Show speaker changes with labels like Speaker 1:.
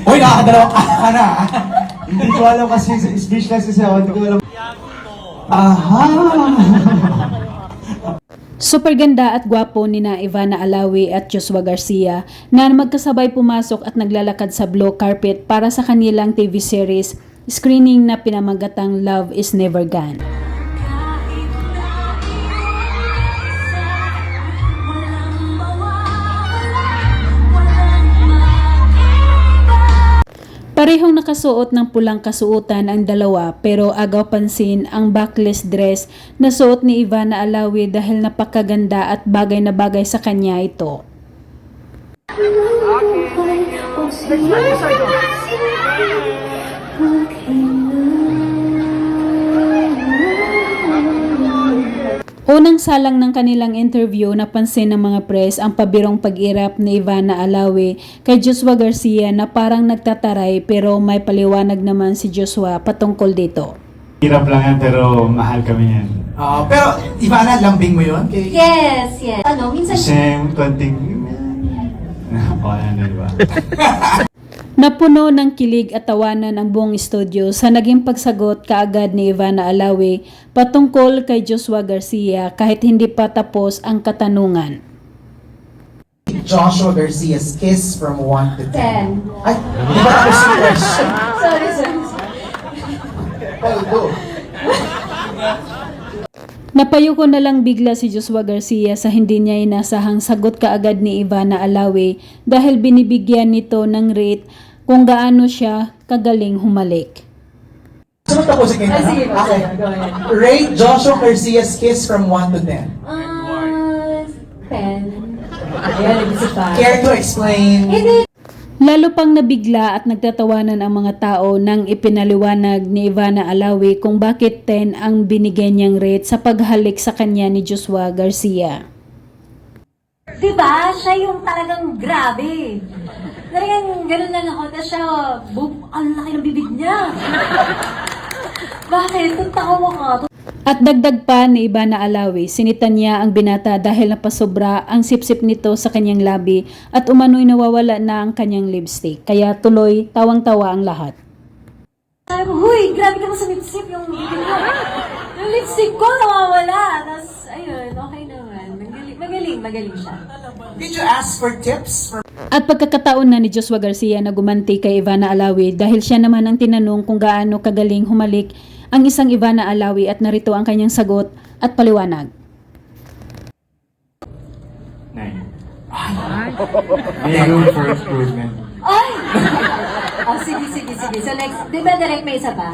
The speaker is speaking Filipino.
Speaker 1: Uy, nakakadalawa ka na.
Speaker 2: Hindi ko alam kasi speechless kasi ako. Hindi ko alam.
Speaker 1: Aha!
Speaker 3: Super ganda at gwapo ni na Ivana Alawi at Joshua Garcia na magkasabay pumasok at naglalakad sa blue carpet para sa kanilang TV series screening na pinamagatang Love is Never Gone. Parehong nakasuot ng pulang kasuotan ang dalawa pero agaw pansin ang backless dress na suot ni Ivana Alawi dahil napakaganda at bagay na bagay sa kanya ito. Unang salang ng kanilang interview, napansin ng mga press ang pabirong pag-irap ni Ivana Alawi kay Joshua Garcia na parang nagtataray pero may paliwanag naman si Joshua patungkol dito.
Speaker 2: Hirap lang yan pero mahal kami yan.
Speaker 1: Pero, Ivana, lambing mo yun?
Speaker 4: Yes, yes. Ano, minsan...
Speaker 2: Same, konting... O, yan, diba?
Speaker 3: Napuno ng kilig at tawanan ang buong studio sa naging pagsagot kaagad ni Ivana Alawi patungkol kay Joshua Garcia kahit hindi pa tapos ang katanungan.
Speaker 1: Joshua Garcia's kiss from 1 to 10.
Speaker 4: 10.
Speaker 1: Ay, di ba ako si question?
Speaker 4: Sorry.
Speaker 1: Oh, go.
Speaker 3: Napayuko na lang bigla si Joshua Garcia sa hindi niya inasahang sagot kaagad ni Ivana Alawi dahil binibigyan nito ng rate kung gaano siya kagaling humalik.
Speaker 1: Gusto mo tapusin kayo na?
Speaker 4: Sige,
Speaker 1: Okay.
Speaker 4: go ahead.
Speaker 1: Rate Joshua Garcia's kiss from 1 to 10.
Speaker 4: 10. Ayan, nag-isip pa.
Speaker 1: Care to explain?
Speaker 4: Hindi.
Speaker 3: Lalo pang nabigla at nagtatawanan ang mga tao nang ipinaliwanag ni Ivana Alawi kung bakit 10 ang binigyan niyang rate sa paghalik sa kanya ni Joshua Garcia.
Speaker 4: Diba? Siya yung talagang grabe. Talagang ganun lang ako. Tapos siya, ang laki ng bibig niya. Bakit? Kung tawa ka.
Speaker 3: At dagdag pa ni Ivana Alawi, sinitan niya ang binata dahil napasobra ang sipsip nito sa kanyang labi at umano'y nawawala na ang kanyang lipstick. Kaya tuloy, tawang-tawa ang lahat.
Speaker 4: Sabi ko, huy, grabe ka mo sa lipstick. Yung bibig mo. Yung lipstick ko nawawala. Tapos, ayun, okay naman. Magaling siya.
Speaker 1: Did you ask for tips?
Speaker 3: At pagkakataon na ni Joshua Garcia na gumanti kay Ivana Alawi dahil siya naman ang tinanong kung gaano kagaling humalik ang isang Ivana Alawi at narito ang kanyang sagot at paliwanag.
Speaker 2: 9. May room for improvement.
Speaker 4: Ay! Oh, sige. So next, di ba direct may isa pa?